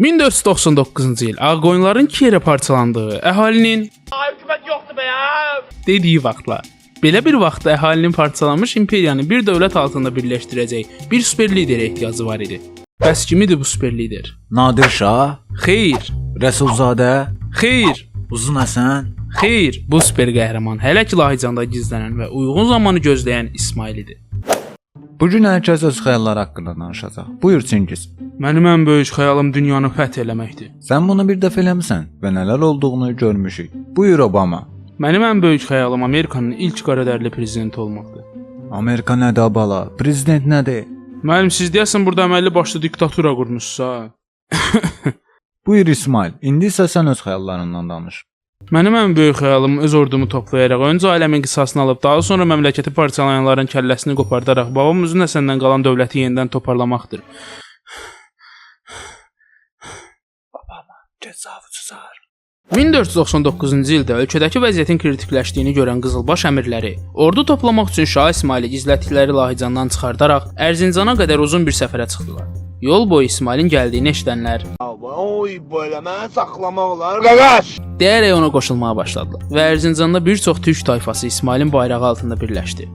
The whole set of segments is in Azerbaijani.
1499-cu il Ağqoyunluların iki yerə parçalandığı, əhalinin Hökumət yoxdur be ya. dediyi vaxtlar. Belə bir vaxtda əhalinin parçalanmış imperiyanı bir dövlət altında birləşdirəcək bir super liderə ehtiyacı var idi. Bəs kim idi bu super lider? Nadir Şah, Xeyr, Rəsulzadə, xeyr, Uzun Həsən. xeyr. Bu super qəhrəman hələ ki Lahıcanda gizlənən və uyğun zamanı gözləyən İsmail idi. Bu gün hər kəs öz xəyalları haqqında danışacaq. Buyur Çingiz. Mənim ən böyük xəyalım dünyanı fəth eləməkdir. Sən bunu bir dəfə eləmisən və nələr olduğunu görmüşük. Buyur Obama. Mənim ən böyük xəyalım Amerikanın ilk qaradərli prezidenti olmaqdır. Amerika nədir bala? Prezident nədir? Müəllim, siz deyəsən burada əməlli başlı diktatura qurmusunuz. Buyur İsmail. İndi isə sən öz xəyallarından danış. Mənim ən böyük xəyalım öz ordumu toplayaraq öncə ailəmin qisasını alıb, daha sonra məmləkəti parçalayanların kəlləsini qopardaraq babam Uzun Həsəndən qalan dövləti yenidən toparlamaqdır. Obama, təcavüzkar. 1499-cu ildə ölkədəki vəziyyətin kritikləşdiyini görən Qızılbaş əmirləri ordu toplamaq üçün Şah İsmaili gizlətdikləri Lahıcandan çıxardaraq Ərzincana qədər uzun bir səfərə çıxdılar. Yol boyu İsmailin gəldiyini eşidənlər Oy böyle mən saxlamaq olar. Qaqaş. deyərək ona qoşulmağa başladılar və Ərzincanda bir çox türk tayfası İsmailin bayrağı altında birləşdi.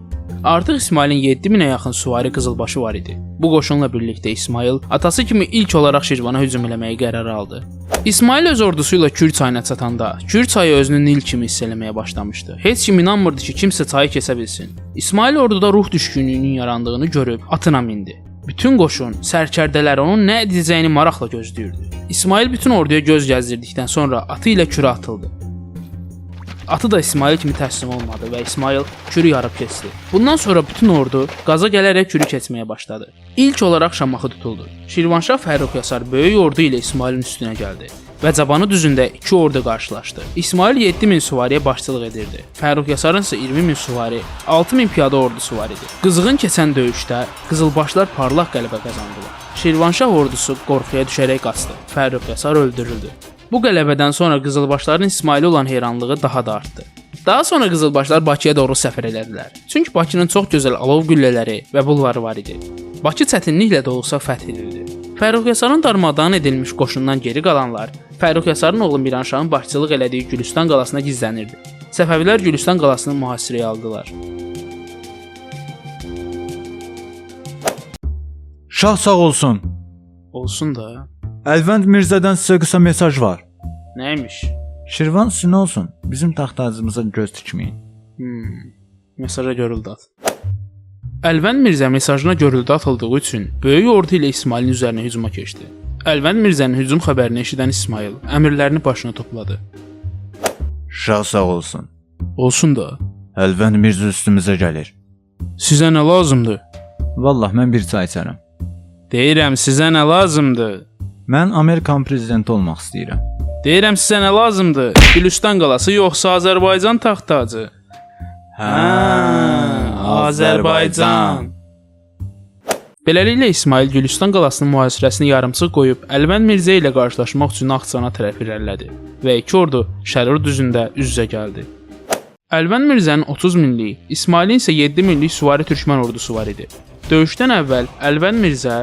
Artıq İsmailin 7000-ə yaxın süvari qızılbaşı var idi. Bu qoşunla birlikdə İsmail atası kimi ilk olaraq Şirvana hücum eləməyi qərar aldı. İsmail öz ordusu ilə Kür çayına çatanda, Kür çayı özünü Nil kimi hiss eləməyə başlamışdı. Heç kim inanmırdı ki, kimsə çayı kəsə bilsin. İsmail orduda ruh düşkünlüyünün yarandığını görüb atına mindi. Bütün qoşun, sərkərdələr onun nə edəcəyini maraqla gözləyirdi. İsmail bütün orduya göz gəzdirdikdən sonra atı ilə Kürə atıldı. Atı da İsmail kimi təslim olmadı və İsmail Kürü yarıb keçdi. Bundan sonra bütün ordu qaza gələrək Kürü keçməyə başladı. İlk olaraq Şamaxı tutuldu. Şirvanşah Fərrux Yasar böyük ordu ilə İsmailin üstünə gəldi və Cabanı düzündə iki ordu qarşılaşdı. İsmail 7000 süvariyə başçılıq edirdi. Fərrux Yasarın isə 20000 süvari, 6000 piyada ordusu var idi. Qızğın keçən döyüşdə Qızılbaşlar parlaq qələbə qazandılar. Şirvanşah ordusu qorxuya düşərək qaçdı. Fərrux Yasar öldürüldü. Bu qələbədən sonra Qızılbaşların İsmailə olan heyranlığı daha da artdı. Daha sonra Qızılbaşlar Bakıya doğru səfər elədilər. Çünki Bakının çox gözəl alov güllələri və bulvarı var idi. Bakı çətinliklə də olsa fəth edildi. Fərrux Yasarın darmadağın edilmiş qoşundan geri qalanlar Fərrux Yasarın oğlu Miranşahın başçılıq elədiyi Gülüstan qalasına gizlənirdi. Səfəvilər Gülüstan qalasını mühasirəyə aldılar. Şah sağ olsun. Olsun da. Əlvənd Mirzədən sizə qısa mesaj var. Nəymiş? Şirvan sizin olsun. Bizim taxtacımıza göz tikməyin. Mesaja görüldü at. Əlvənd Mirzə mesajına görüldü atıldığı üçün böyük ordu ilə İsmailin üzərinə hücuma keçdi. Əlvənd Mirzənin hücum xəbərini eşidən İsmail əmrlərini başına topladı. Şah sağ olsun. Olsun da. Əlvənd Mirzə üstümüzə gəlir. Sizə nə lazımdır? Vallah mən bir çay içərəm. Deyirəm sizə nə lazımdır? Mən Amerikan prezidenti olmaq istəyirəm. Deyirəm sizə nə lazımdır? Gülüstan qalası yoxsa Azərbaycan taxt-tacı? Azərbaycan. Beləliklə İsmail Gülüstan qalasının mühasirəsini yarımçıq qoyub Əlvənd Mirzə ilə qarşılaşmaq üçün Naxçıvana tərəf irəlilədi və iki ordu Şərur düzündə üz-üzə gəldi. Əlvənd Mirzənin 30 minlik, İsmailin isə 7 minlik süvari türkmən ordusu var idi. Döyüşdən əvvəl Əlvənd Mirzə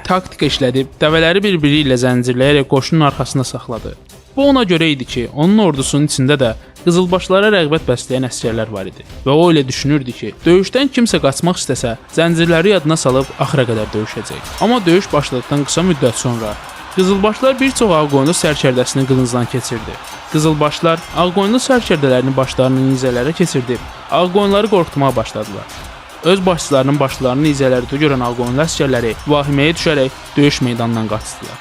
taktika işlədib dəvələri bir-biri ilə zəncirləyərək qoşunun arxasında saxladı. Bu ona görə idi ki, onun ordusunun içində də Qızılbaşlara rəğbət bəsləyən əsgərlər var idi və o elə düşünürdü ki, döyüşdən kimsə qaçmaq istəsə, zəncirləri yadına salıb axıra qədər döyüşəcək. Amma döyüş başladıqdan qısa müddət sonra Qızılbaşlar bir çox Ağqoyunlu sərkərdəsini qılıncdan keçirdi. Qızılbaşlar Ağqoyunlu sərkərdələrini başlarını nizələrə keçirdib Ağqoyunları qorxutmağa başladılar. Öz başçılarının başlarını nizələrdə görən Ağqoyunlu əsgərləri vahiməyə düşərək döyüş meydanından qaçdılar.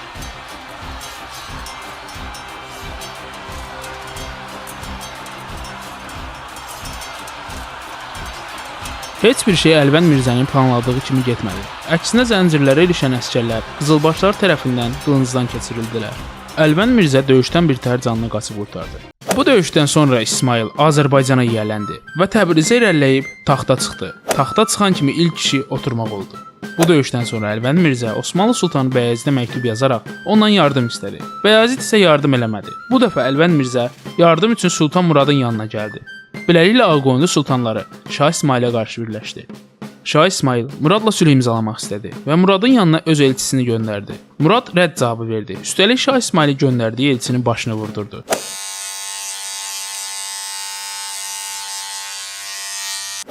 Heç bir şey Əlvənd Mirzənin planladığı kimi getmədi. Əksinə zəncirlərə ilişən əsgərlər Qızılbaşlar tərəfindən qılıncdan keçirildilər. Əlvənd Mirzə döyüşdən birtəhər canını qaçıb qurtardı. Bu döyüşdən sonra İsmail Azərbaycana yiyələndi və Təbrizə irəliləyib taxta çıxdı. Taxta çıxan kimi ilk kişi oturmaq oldu. Bu döyüşdən sonra Əlvənd Mirzə Osmanlı sultanı Bəyazıdə məktub yazaraq ondan yardım istədi. Bəyazid isə yardım eləmədi. Bu dəfə Əlvənd Mirzə yardım üçün Sultan Muradın yanına gəldi. Beləliklə Ağqoyunlu sultanları Şah İsmailə qarşı birləşdi. Şah İsmayıl Muradla sülh imzalamaq istədi və Muradın yanına öz elçisini göndərdi. Murad rədd cavabı verdi. Üstəlik Şah İsmayılı göndərdiyi elçinin başını vurdurdu.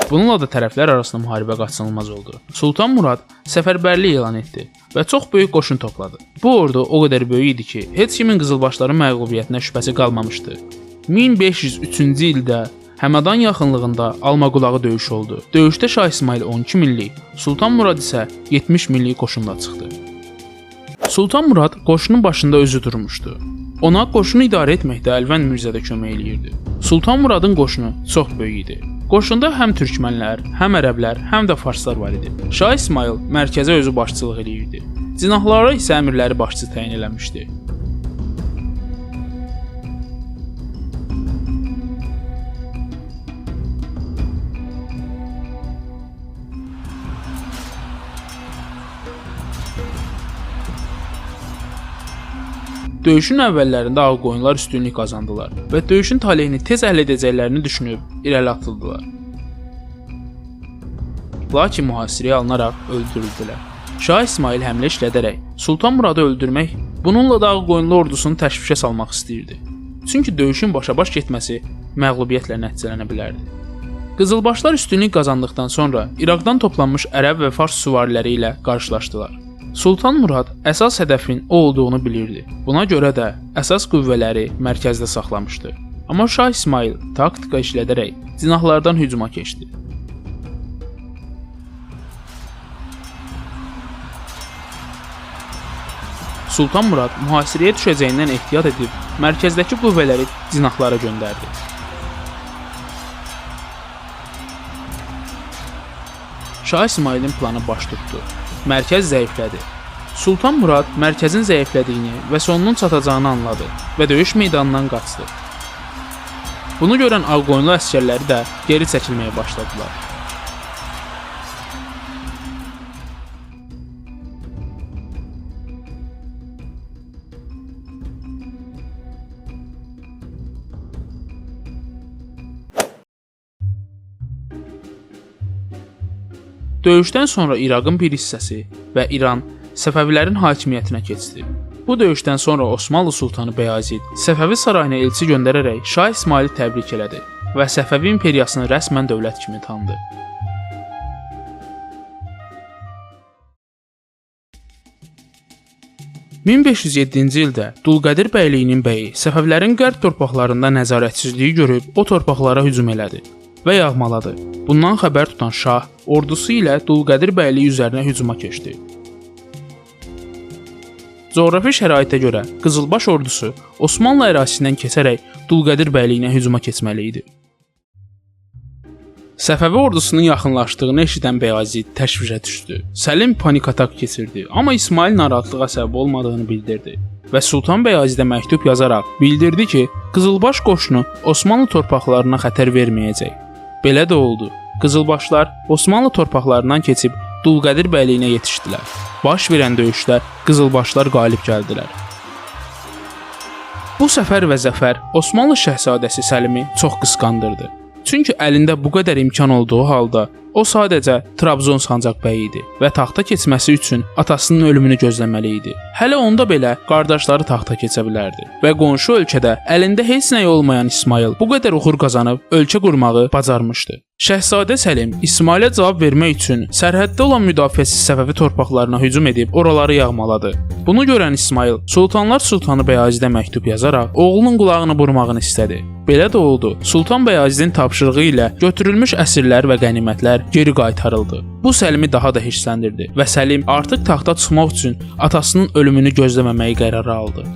Bununla da tərəflər arasında müharibə qaçınılmaz oldu. Sultan Murad səfərbərlik elan etdi və çox böyük qoşun topladı. Bu ordu o qədər böyük idi ki, heç kimin qızılbaşların məğlubiyyətinə şübhəsi qalmamışdı. 1503-cü ildə Həmədan yaxınlığında Almaqulağı döyüşü oldu. Döyüşdə Şah İsmayıl 12 minlik, Sultan Murad isə 70 minlik qoşunla çıxdı. Sultan Murad qoşunun başında özü durmuşdu. Ona qoşunu idarə etməkdə Əlvənd Mirzə də kömək eləyirdi. Sultan Muradın qoşunu çox böyük idi. Qoşunda həm türkmənlər, həm ərəblər, həm də farslar var idi. Şah İsmayıl mərkəzə özü başçılıq eləyirdi. Cinahlara isə əmirləri başçı təyin eləmişdi. Döyüşün əvvəllərində Ağqoyunlar üstünlük qazandılar və döyüşün taleyini tez həll edəcəklərini düşünüb irəli atıldılar. Lakin mühasirəyə alınaraq öldürüldülər. Şah İsmayıl həmlə işlədərək Sultan Muradı öldürmək, bununla da Ağqoyunlu ordusunu təşvişə salmaq istəyirdi. Çünki döyüşün başa-baş getməsi məğlubiyyətlə nəticələnə bilərdi. Qızılbaşlar üstünlük qazandıqdan sonra İraqdan toplanmış ərəb və fars süvariləri ilə qarşılaşdılar. Sultan Murad əsas hədəfin o olduğunu bilirdi. Buna görə də əsas qüvvələri mərkəzdə saxlamışdı. Amma Şah İsmayıl taktika işlədərək cinahlardan hücuma keçdi. Sultan Murad mühasirəyə düşəcəyindən ehtiyat edib mərkəzdəki qüvvələri cinahlara göndərdi. Şah İsmayılın planı baş tutdu. Mərkəz zəiflədi. Sultan Murad mərkəzin zəiflədiyini və sonunun çatacağını anladı və döyüş meydanından qaçdı. Bunu görən Ağqoyunlu əsgərləri də geri çəkilməyə başladılar. Döyüşdən sonra İraqın bir hissəsi və İran Səfəvilərin hakimiyyətinə keçdi. Bu döyüşdən sonra Osmanlı sultanı Bəyazid Səfəvi sarayına elçi göndərərək Şah İsmayılı təbrik elədi və Səfəvi imperiyasını rəsmən dövlət kimi tanıdı. (1507-ci ildə Dulqadir bəyliyinin bəyi Səfəvilərin qərb torpaqlarında nəzarətsizliyi görüb o torpaqlara hücum elədi və yağmaladı. Bundan xəbər tutan şah ordusu ilə Dulqadir bəyliyi üzərinə hücuma keçdi. Coğrafi şəraitə görə Qızılbaş ordusu Osmanlı ərazisindən keçərək Dulqadir bəyliyinə hücuma keçməli idi. Səfəvi ordusunun yaxınlaşdığını eşidən Bəyazid təşvişə düşdü. Səlim panik atak keçirdi, amma İsmayıl narahatlığa səbəb olmadığını bildirdi və Sultan Bəyazidə məktub yazaraq bildirdi ki, Qızılbaş qoşunu Osmanlı torpaqlarına xətər verməyəcək. Belə də oldu. Qızılbaşlar Osmanlı torpaqlarından keçib Dulqadir bəyliyinə yetişdilər. Baş verən döyüşdə Qızılbaşlar qalib gəldilər. Bu səfər və zəfər Osmanlı şahzadəsi Səlimi çox qısqandırdı. Çünki əlində bu qədər imkan olduğu halda o sadəcə Trabzon sancaq bəyi idi və taxta keçməsi üçün atasının ölümünü gözləməli idi. Hələ onda belə qardaşları taxta keçə bilərdi və qonşu ölkədə əlində heç nə olmayan İsmayıl bu qədər uğur qazanıb ölkə qurmağı bacarmışdı. Şəhzadə Səlim İsmayılə cavab vermək üçün sərhəddə olan müdafiəsiz Səfəvi torpaqlarına hücum edib oraları yağmaladı. Bunu görən İsmayıl Sultanlar Sultanı Bəyazidə məktub yazaraq oğlunun qulağını burmağını istədi. Belə də oldu. Sultan Bəyazidin tapşırığı ilə götürülmüş əsirlər və qənimətlər geri qaytarıldı. Bu Səlimi daha da hirsləndirdi və Səlim artıq taxta çıxmaq üçün atasının ölümünü gözləməməyi qərara aldı.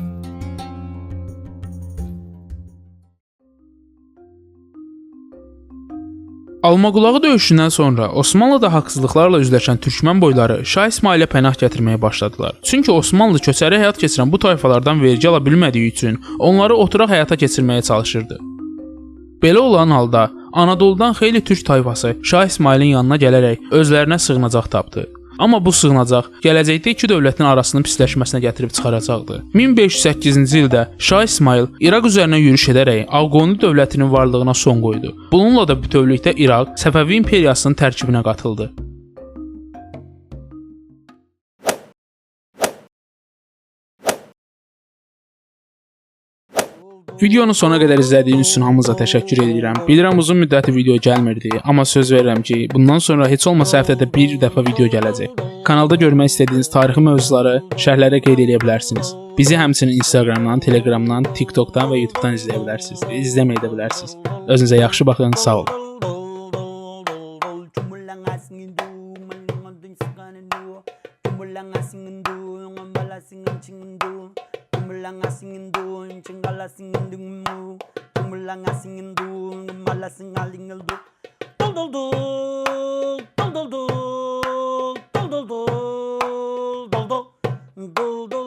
Almaqulağı döyüşündən sonra Osmanlıda haqsızlıqlarla üzləşən türkmən boyları Şah İsmayılə pənah gətirməyə başladılar. Çünki Osmanlı köçəri həyat keçirən bu tayfalardan vergi ala bilmədiyi üçün onları oturaq həyata keçirməyə çalışırdı. Belə olan halda Anadoludan xeyli türk tayfası Şah İsmayılın yanına gələrək özlərinə sığınacaq tapdı. Amma bu sığınacaq gələcəkdə iki dövlətin arasının pisləşməsinə gətirib çıxaracaqdı. 1508-ci ildə Şah İsmayıl İraq üzərinə yürüş edərək Ağqoyunlu dövlətinin varlığına son qoydu. Bununla da bütövlükdə İraq Səfəvi imperiyasının tərkibinə qatıldı. Videonu sona qədər izlədiyiniz üçün hamınıza təşəkkür edirəm. Bilirəm uzun müddətli video gəlmirdi, amma söz verirəm ki, bundan sonra heç olmasa həftədə bir dəfə video gələcək. Kanalda görmək istədiyiniz tarixi mövzuları şərhlərə qeyd edə bilərsiniz. Bizi həmçinin Instagramdan, Telegramdan, TikTokdan və YouTubedan izləyə bilərsiniz. İzləməyə də bilərsiniz. Özünüzə yaxşı baxın, sağ olun. Dol dol